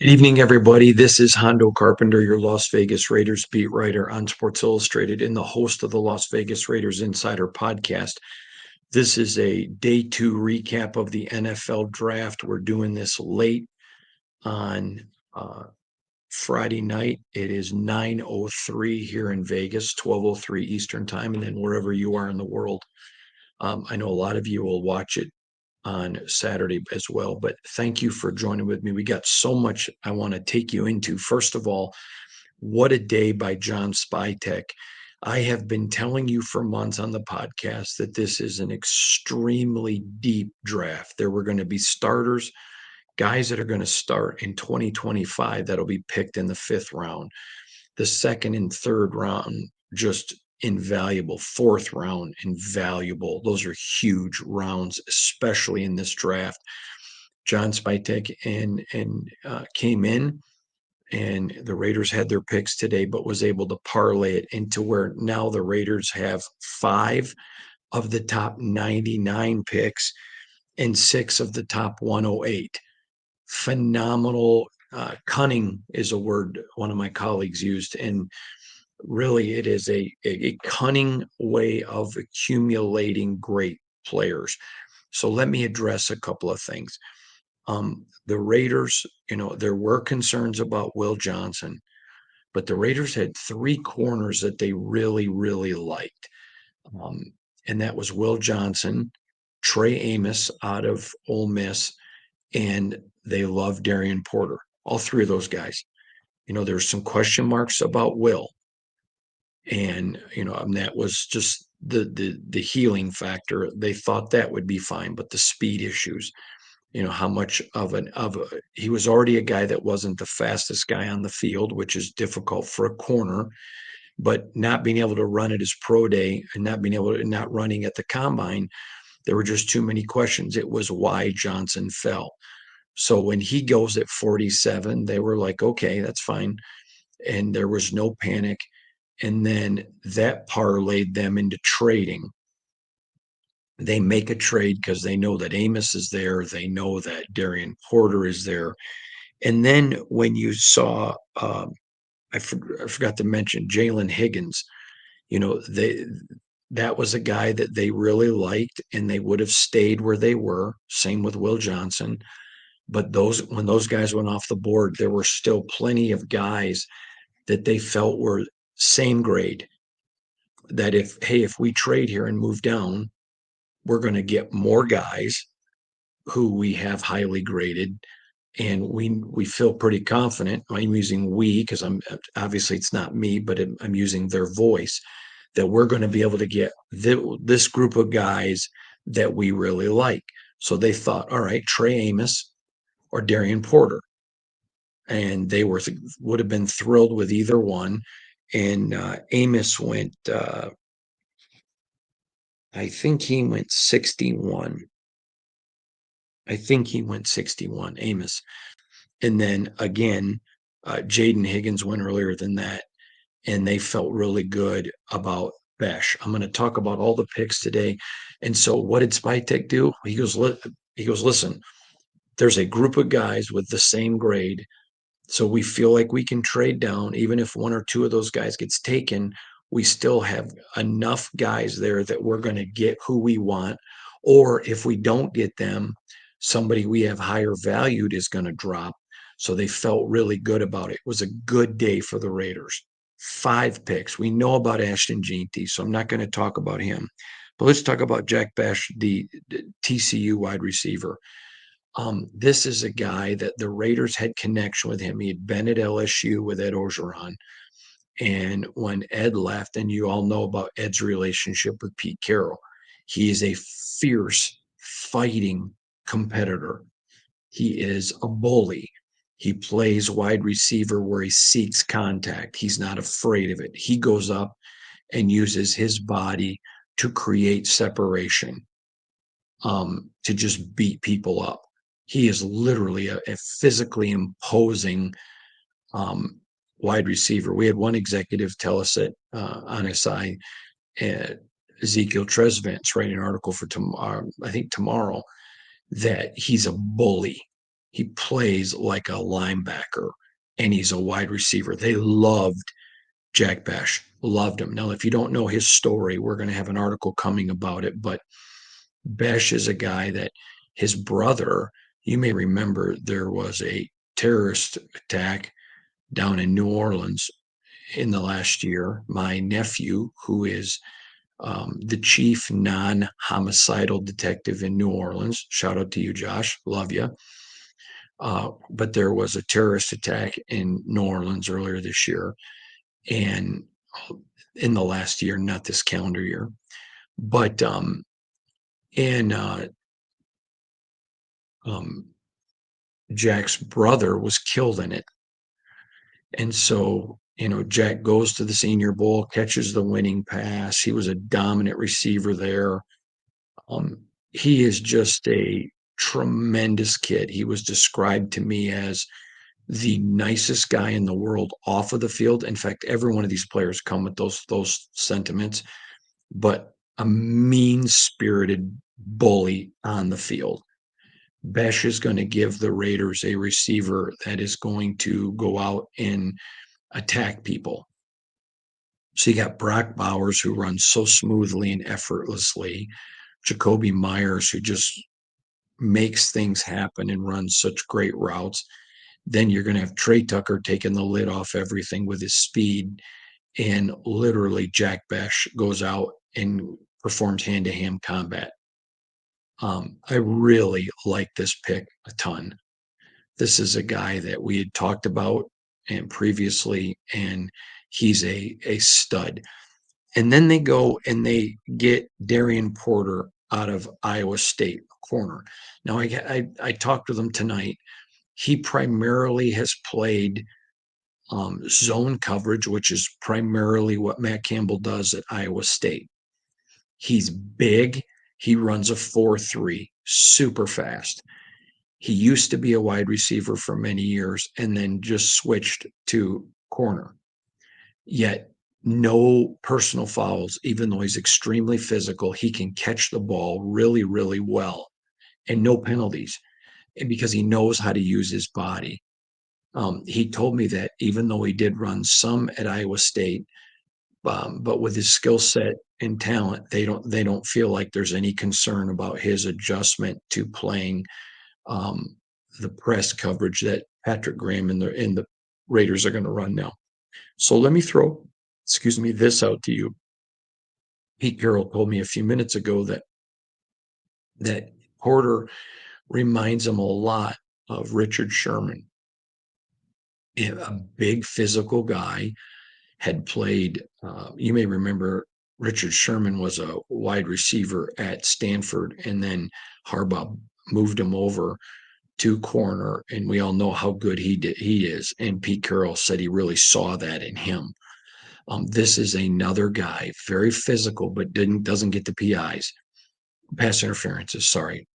Good evening, everybody. This is Hondo Carpenter, your Las Vegas Raiders beat writer on Sports Illustrated and the host of the Las Vegas Raiders Insider podcast. This is a day two recap of the NFL draft. We're doing this late on Friday night. It is 9:03 here in Vegas, 12:03 Eastern time, and then wherever you are in the world. I know a lot of you will watch it on Saturday as well. But thank you for joining with me. We got so much I want to take you into. First of all, what a day by John Spytek. I have been telling you for months on the podcast that this is an extremely deep draft. There were going to be starters, guys that are going to start in 2025 that'll be picked in the fifth round. The second and third round, just invaluable. Fourth round, invaluable. Those are huge rounds, especially in this draft. John Spytek and came in, and the Raiders had their picks today, but was able to parlay it into where now the Raiders have five of the top 99 picks and six of the top 108. Phenomenal. Cunning is a word one of my colleagues used, and really it is a cunning way of accumulating great players. So let me address a couple of things. The Raiders, there were concerns about Will Johnson, but the Raiders had three corners that they really, really liked. Um, and that was Will Johnson, Trey Amos out of Ole Miss, and they love Darien Porter. All three of those guys. There's some question marks about Will, and that was just the healing factor. They thought that would be fine, but the speed issues. How much he was already a guy that wasn't the fastest guy on the field, which is difficult for a corner, but not being able to run at his pro day and not running at the combine, there were just too many questions. It was why Johnson fell. So when he goes at 47, they were like, okay, that's fine. And there was no panic. And then that parlayed them into trading. They make a trade because they know that Amos is there. They know that Darien Porter is there. And then when you saw, I forgot to mention Jalen Higgins, they that was a guy that they really liked, and they would have stayed where they were. Same with Will Johnson. But when those guys went off the board, there were still plenty of guys that they felt were same grade. That if we trade here and move down, we're going to get more guys who we have highly graded, and we feel pretty confident. I'm using we because I'm obviously it's not me, but I'm using their voice, that we're going to be able to get this group of guys that we really like. So they thought, all right, Trey Amos or Darien Porter, and they would have been thrilled with either one. And Amos went, I think he went 61. I think he went 61, Amos. And then again, Jaden Higgins went earlier than that, and they felt really good about Besh. I'm going to talk about all the picks today. And so, what did Spytek do? He goes, listen, there's a group of guys with the same grade, so we feel like we can trade down, even if one or two of those guys gets taken. We still have enough guys there that we're going to get who we want, or if we don't get them, somebody we have higher valued is going to drop. So they felt really good about it. It was a good day for the Raiders. Five picks. We know about Ashton Jeanty, so I'm not going to talk about him. But let's talk about Jack Besh, the TCU wide receiver. This is a guy that the Raiders had connection with him. He had been at LSU with Ed Orgeron. And when Ed left, and you all know about Ed's relationship with Pete Carroll, he is a fierce, fighting competitor. He is a bully. He plays wide receiver where he seeks contact. He's not afraid of it. He goes up and uses his body to create separation, to just beat people up. He is literally a physically imposing wide receiver. We had one executive tell us that on SI, Ezekiel Tresvant's writing an article for tomorrow, I think tomorrow, that he's a bully. He plays like a linebacker, and he's a wide receiver. They loved Jack Bash, loved him. Now, if you don't know his story, we're going to have an article coming about it, but Bash is a guy that his brother, you may remember there was a terrorist attack down in New Orleans in the last year. My nephew, who is the chief non homicidal detective in New Orleans, shout out to you, Josh, love you. But there was a terrorist attack in New Orleans earlier this year, and in the last year, not this calendar year, but and um, Jack's brother was killed in it. And so, Jack goes to the Senior Bowl, catches the winning pass. He was a dominant receiver there. He is just a tremendous kid. He was described to me as the nicest guy in the world off of the field. In fact, every one of these players come with those sentiments, but a mean-spirited bully on the field. Besh is going to give the Raiders a receiver that is going to go out and attack people. So you got Brock Bowers, who runs so smoothly and effortlessly, Jacoby Myers, who just makes things happen and runs such great routes. Then you're going to have Trey Tucker taking the lid off everything with his speed. And literally, Jack Besh goes out and performs hand to hand combat. I really like this pick a ton. This is a guy that we had talked about and previously, and he's a stud. And then they go and they get Darien Porter out of Iowa State corner. Now I talked with him tonight. He primarily has played zone coverage, which is primarily what Matt Campbell does at Iowa State. He's big. He runs a 4.3, super fast. He used to be a wide receiver for many years and then just switched to corner. Yet, no personal fouls, even though he's extremely physical. He can catch the ball really, really well, and no penalties because he knows how to use his body. He told me that even though he did run some at Iowa State, but with his skill set and talent, they don't feel like there's any concern about his adjustment to playing the press coverage that Patrick Graham and the Raiders are going to run now. So let me throw, excuse me, this out to you. Pete Carroll told me a few minutes ago that Porter reminds him a lot of Richard Sherman, a big physical guy. Had played. You may remember Richard Sherman was a wide receiver at Stanford, and then Harbaugh moved him over to corner, and we all know how good he is. And Pete Carroll said he really saw that in him. This is another guy, very physical, but doesn't get the PIs, pass interferences. Sorry.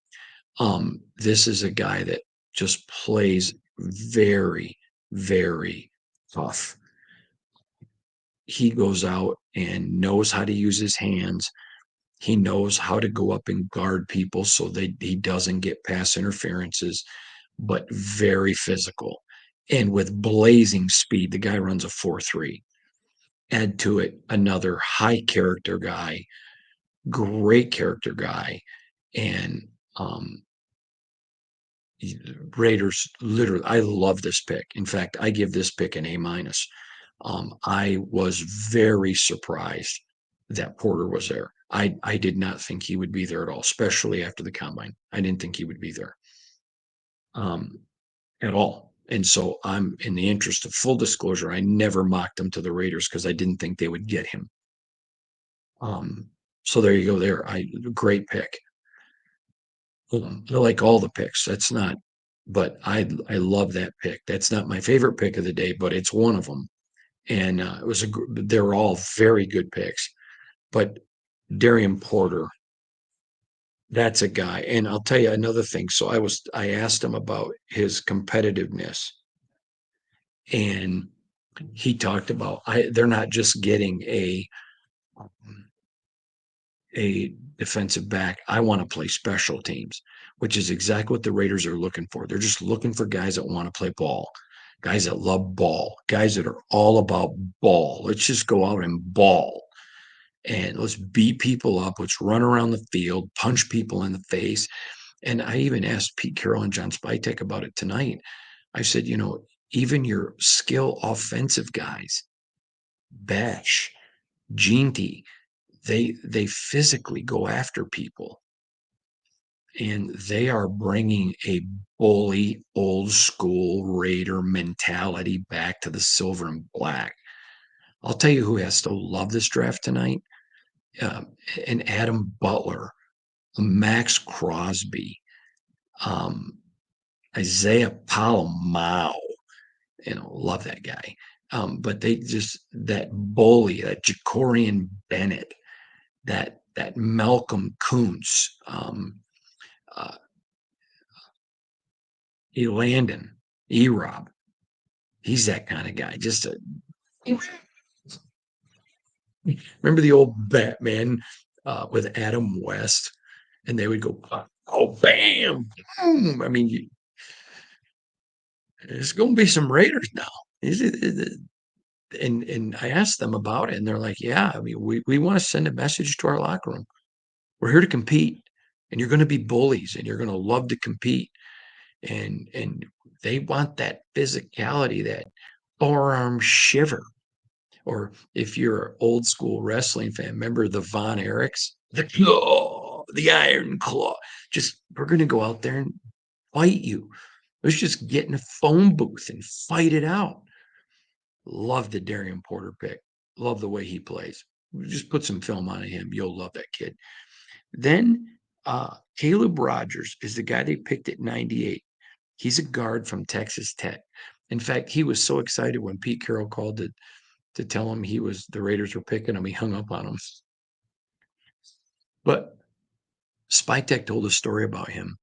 This is a guy that just plays very, very tough. He goes out and knows how to use his hands. He knows how to go up and guard people so that he doesn't get pass interferences, but very physical. And with blazing speed, the guy runs a 4.3. Add to it another high character guy, great character guy. And Raiders literally, I love this pick. In fact, I give this pick an A minus. I was very surprised that Porter was there. I did not think he would be there at all, especially after the combine. I didn't think he would be there um, at all. And so I'm in the interest of full disclosure, I never mocked him to the Raiders because I didn't think they would get him. So there you go. There, great pick. I like all the picks. That's not, but I love that pick. That's not my favorite pick of the day, but it's one of them. And it was they're all very good picks. But Darien Porter, that's a guy. And I'll tell you another thing. So I asked him about his competitiveness, and he talked about they're not just getting a defensive back. I want to play special teams, which is exactly what the Raiders are looking for. They're just looking for guys that want to play ball, guys that love ball, guys that are all about ball. Let's just go out and ball and let's beat people up. Let's run around the field, punch people in the face. And I even asked Pete Carroll and John Spytek about it tonight. I said, even your skill offensive guys, Bash, Ginty, they physically go after people, and they are bringing a bully, old school Raider mentality back to the silver and black. I'll tell you who has to love this draft tonight: uh, an Adam Butler, Max Crosby, um, Isaiah Palomao. Love that guy. But they just that bully, that Jacorian Bennett, that Malcolm Kuntz, uh, Landon, E-Rob. He's that kind of guy. Remember the old Batman with Adam West, and they would go, oh, bam, boom. I mean, there's going to be some Raiders now. And I asked them about it, and they're like, yeah, I mean, we want to send a message to our locker room. We're here to compete, and you're going to be bullies, and you're going to love to compete. And they want that physicality, that forearm shiver. Or if you're an old school wrestling fan, remember the Von Erichs? The claw, the iron claw. Just, we're going to go out there and fight you. Let's just get in a phone booth and fight it out. Love the Darien Porter pick. Love the way he plays. Just put some film on him. You'll love that kid. Then Caleb Rogers is the guy they picked at 98. He's a guard from Texas Tech. In fact, he was so excited when Pete Carroll called to tell him the Raiders were picking him. He hung up on him. But Spytek told a story about him.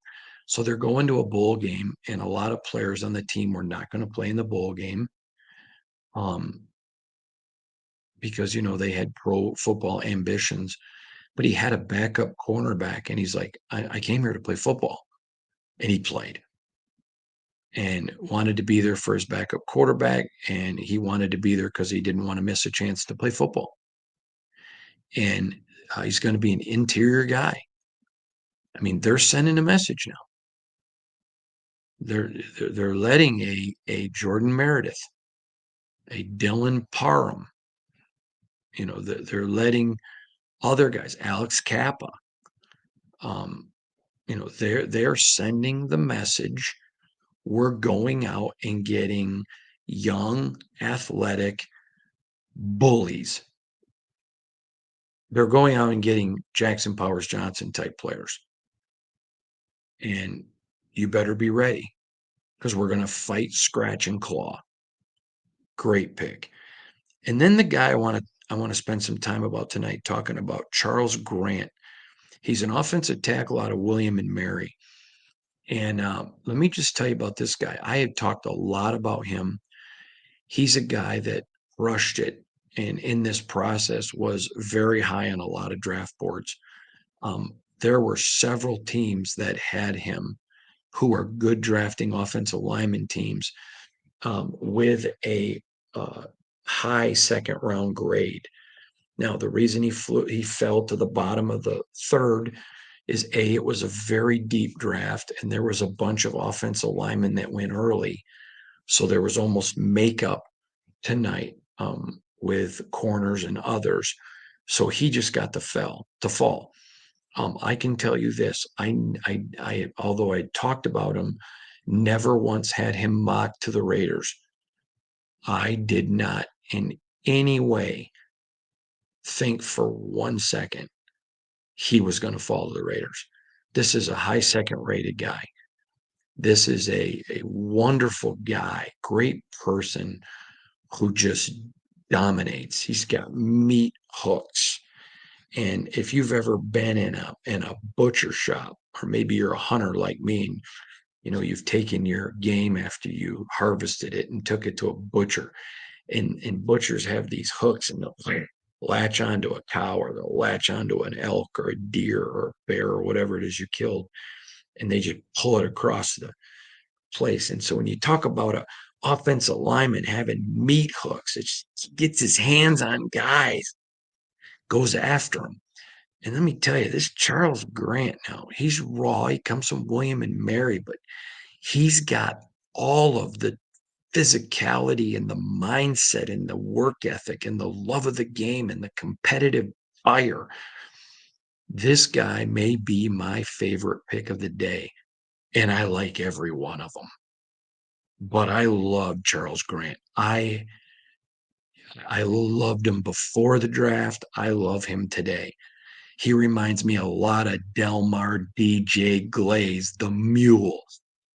So they're going to a bowl game, and a lot of players on the team were not going to play in the bowl game. Because they had pro football ambitions, but he had a backup cornerback, and he's like, I came here to play football, and he played and wanted to be there for his backup quarterback, and he wanted to be there because he didn't want to miss a chance to play football. And he's going to be an interior guy. I mean, they're sending a message now. They're letting a Jordan Meredith, a Dylan Parham, they're letting other guys, Alex Kappa, they're sending the message. We're going out and getting young, athletic bullies. They're going out and getting Jackson Powers Johnson type players. And you better be ready, because we're going to fight, scratch, and claw. Great pick. And then the guy I want to spend some time about tonight, talking about Charles Grant. He's an offensive tackle out of William and Mary. And let me just tell you about this guy. I had talked a lot about him. He's a guy that rushed it, and in this process was very high on a lot of draft boards. There were several teams that had him who are good drafting offensive lineman teams, with a high second round grade. Now, the reason he fell to the bottom of the third is it was a very deep draft, and there was a bunch of offensive linemen that went early. So there was almost makeup tonight, with corners and others. So he just got to fall. I can tell you this: I although I talked about him, never once had him mocked to the Raiders. I did not in any way think for 1 second he was going to fall to the Raiders. This is a high second rated guy. This is a wonderful guy, great person who just dominates. He's got meat hooks. And if you've ever been in a butcher shop, or maybe you're a hunter like me, and you've taken your game after you harvested it and took it to a butcher, and butchers have these hooks, and they'll latch onto a cow, or they'll latch onto an elk or a deer or a bear or whatever it is you killed. and they just pull it across the place. And so when you talk about a offensive lineman having meat hooks, it gets his hands on guys, goes after them. And let me tell you, this Charles Grant now, he's raw. He comes from William and Mary, but he's got all of the physicality and the mindset and the work ethic and the love of the game and the competitive fire. This guy may be my favorite pick of the day, and I like every one of them. But I love Charles Grant. I loved him before the draft. I love him today. He reminds me a lot of Delmar DJ Glaze, the mule,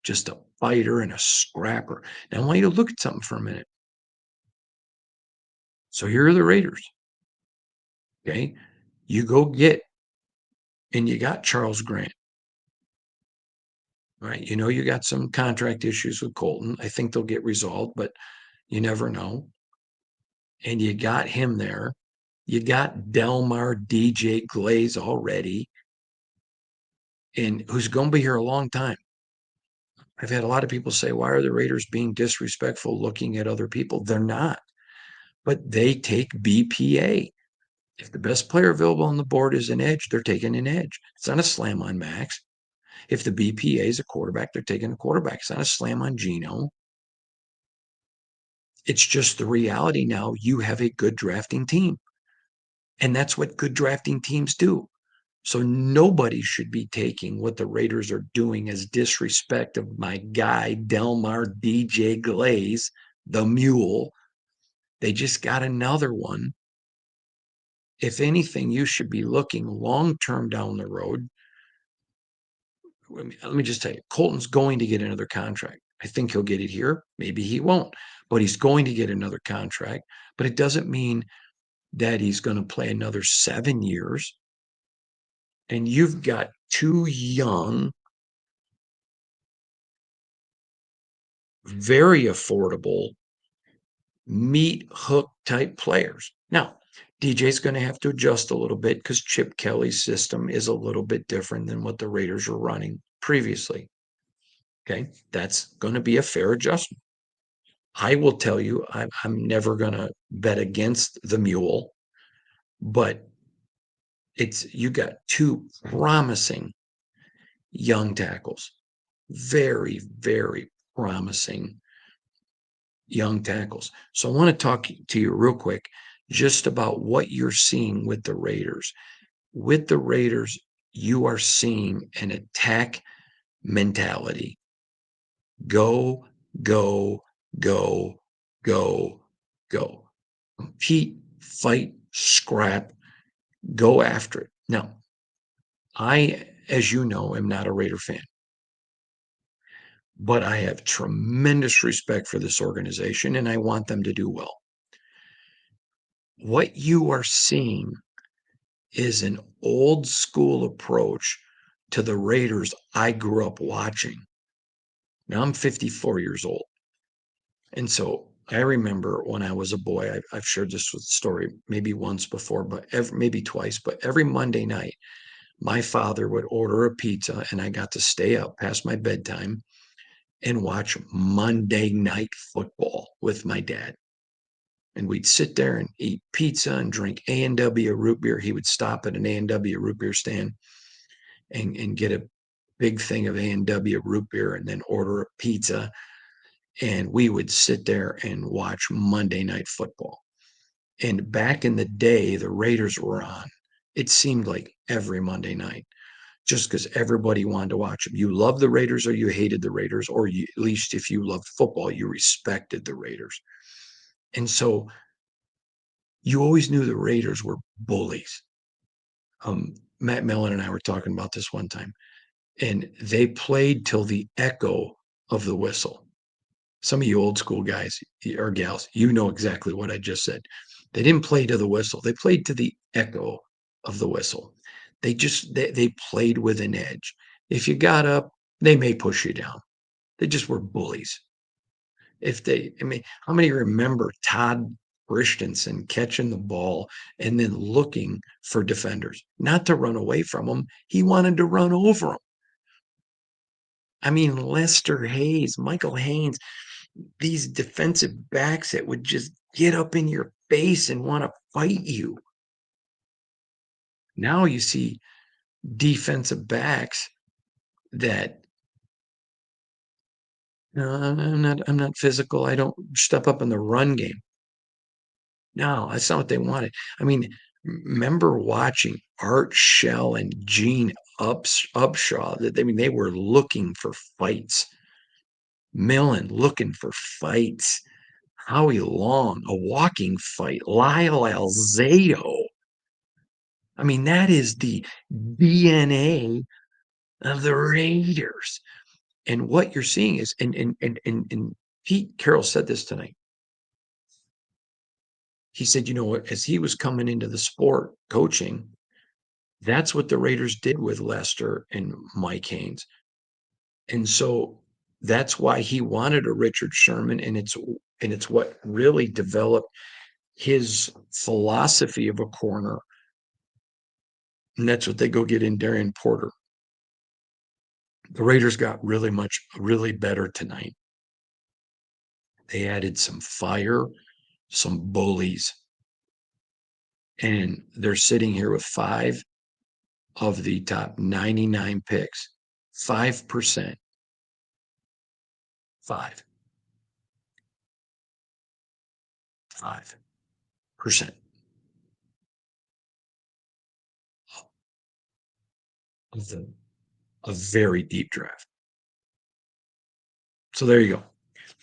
just a fighter and a scrapper. Now, I want you to look at something for a minute. So here are the Raiders. Okay. You go get, and you got Charles Grant, right? You know, you got some contract issues with Colton. I think they'll get resolved, but you never know. And you got him there. You got Delmar DJ Glaze already, and who's going to be here a long time. I've had a lot of people say, why are the Raiders being disrespectful looking at other people? They're not, but they take BPA. If the best player available on the board is an edge, they're taking an edge. It's not a slam on Max. If the BPA is a quarterback, they're taking a quarterback. It's not a slam on Geno. It's just the reality now. You have a good drafting team. And that's what good drafting teams do. So nobody should be taking what the Raiders are doing as disrespect of my guy, Delmar DJ Glaze, the mule. They just got another one. If anything, you should be looking long term down the road. Let me just tell you, Colton's going to get another contract. I think he'll get it here. Maybe he won't, but he's going to get another contract. But it doesn't mean that he's going to play another 7 years. And you've got two young, very affordable meat hook type players. Now, DJ's going to have to adjust a little bit because Chip Kelly's system is a little bit different than what the Raiders were running previously. Okay. That's going to be a fair adjustment. I will tell you, I'm never going to bet against the mule, but you got two promising young tackles, very, very promising young tackles. So I want to talk to you real quick just about what you're seeing with the Raiders. With the Raiders, you are seeing an attack mentality. Go, go, go, go, go. Compete, fight, scrap, go after it. Now, I, as you know, am not a Raider fan, but I have tremendous respect for this organization and I want them to do well. What you are seeing is an old school approach to the Raiders I grew up watching. Now I'm 54 years old. And so I remember when I was a boy, I've shared this story maybe once before, but maybe twice, but every Monday night, my father would order a pizza and I got to stay up past my bedtime and watch Monday Night Football with my dad. And we'd sit there and eat pizza and drink A&W root beer. He would stop at an A&W root beer stand and get a big thing of A&W root beer and then order a pizza. And we would sit there and watch Monday Night Football. And back in the day, the Raiders were on. It seemed like every Monday night, just because everybody wanted to watch them. You loved the Raiders or you hated the Raiders, or at least if you loved football, you respected the Raiders. And so you always knew the Raiders were bullies. Matt Mellon and I were talking about this one time, and they played till the echo of the whistle. Some of you old school guys or gals, you know exactly what I just said. They didn't play to the whistle. They played to the echo of the whistle. They played with an edge. If you got up, they may push you down. They just were bullies. How many remember Todd Christensen catching the ball and then looking for defenders, not to run away from them. He wanted to run over them. I mean, Lester Hayes, Michael Haynes, these defensive backs that would just get up in your face and want to fight you. Now you see defensive backs that no, I'm not physical. I don't step up in the run game. No, that's not what they wanted. I mean, remember watching Art Shell and Gene Upshaw? That I mean, they were looking for fights. Millen looking for fights. Howie Long, a walking fight. Lyle Alzado. I mean, that is the DNA of the Raiders. And what you're seeing is, and Pete Carroll said this tonight. He said, you know what, as he was coming into the sport coaching, that's what the Raiders did with Lester and Mike Haynes. And so that's why he wanted a Richard Sherman, and it's what really developed his philosophy of a corner. And that's what they go get in Darien Porter. The Raiders got really better tonight. They added some fire, some bullies, and they're sitting here with 5 of the top 99 picks. 5%. 5. 5% of a very deep draft. So there you go.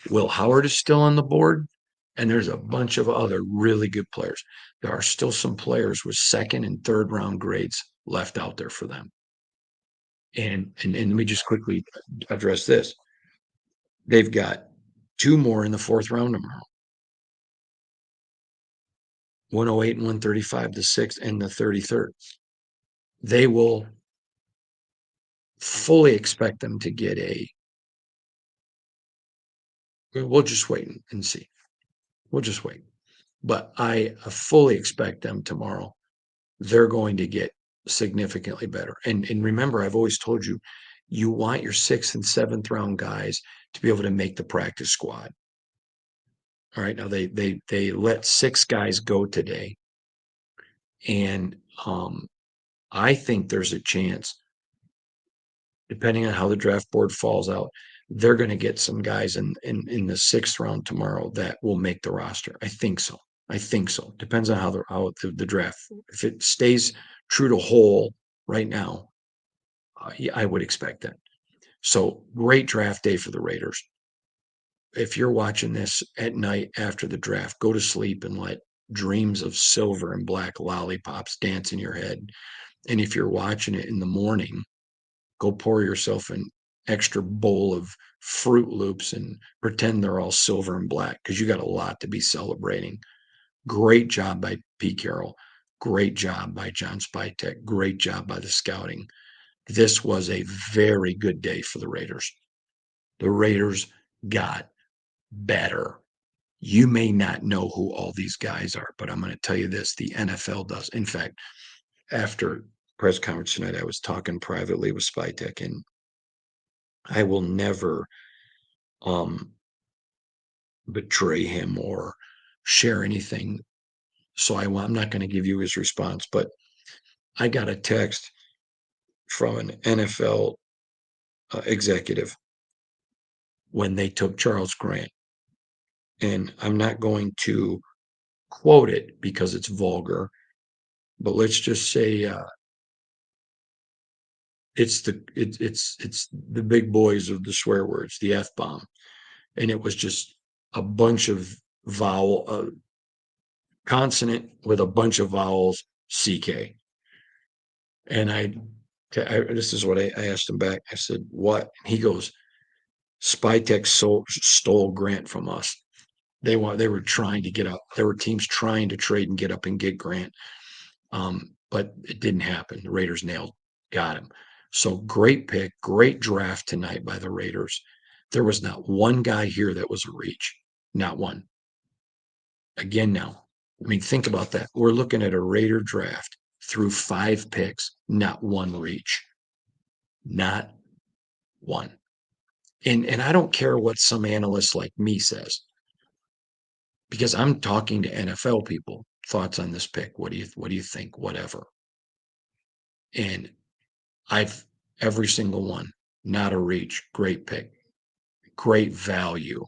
Will Howard is still on the board, and there's a bunch of other really good players. There are still some players with second and third round grades left out there for them. And let me just quickly address this. They've got 2 more in the 4th round tomorrow. 108 and 135, the 6th and the 33rd. They will fully expect them to get we'll just wait and see. We'll just wait. But I fully expect them tomorrow. They're going to get significantly better. And remember, I've always told you, you want your 6th and 7th round guys to be able to make the practice squad. All right. Now they let 6 guys go today. And I think there's a chance, depending on how the draft board falls out, they're going to get some guys in the 6th round tomorrow that will make the roster. I think so. Depends on how the draft. If it stays true to whole right now, yeah, I would expect that. So great draft day for the Raiders. If you're watching this at night after the draft, go to sleep and let dreams of silver and black lollipops dance in your head. And if you're watching it in the morning, go pour yourself an extra bowl of Fruit Loops and pretend they're all silver and black, because you got a lot to be celebrating. Great job by Pete Carroll. Great job by John Spytek. Great job by the scouting. This was a very good day for the Raiders. The Raiders got better. You may not know who all these guys are, but I'm going to tell you this, the NFL does. In fact, after press conference tonight, I was talking privately with Spytek, and I will never betray him or share anything. So I'm not going to give you his response, but I got a text from an NFL executive when they took Charles Grant. And I'm not going to quote it because it's vulgar, but let's just say it's the big boys of the swear words, the F bomb, and it was just a bunch of consonant with a bunch of vowels, CK. And this is what I asked him back. I said, "What?" He goes, "Spytek stole Grant from us. They were trying to get up. There were teams trying to trade and get up and get Grant, but it didn't happen. The Raiders got him. So great pick, great draft tonight by the Raiders. There was not one guy here that was a reach, not one. Again, now, I mean, think about that. We're looking at a Raider draft through 5 picks, not one reach, not one. And I don't care what some analyst like me says, because I'm talking to NFL people. Thoughts on this pick? What do you think? Whatever. And I've every single one, not a reach, great pick, great value,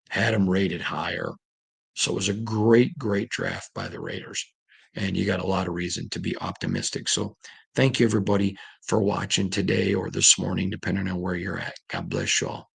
had them rated higher. So it was a great, great draft by the Raiders. And you got a lot of reason to be optimistic. So thank you, everybody, for watching today or this morning, depending on where you're at. God bless you all.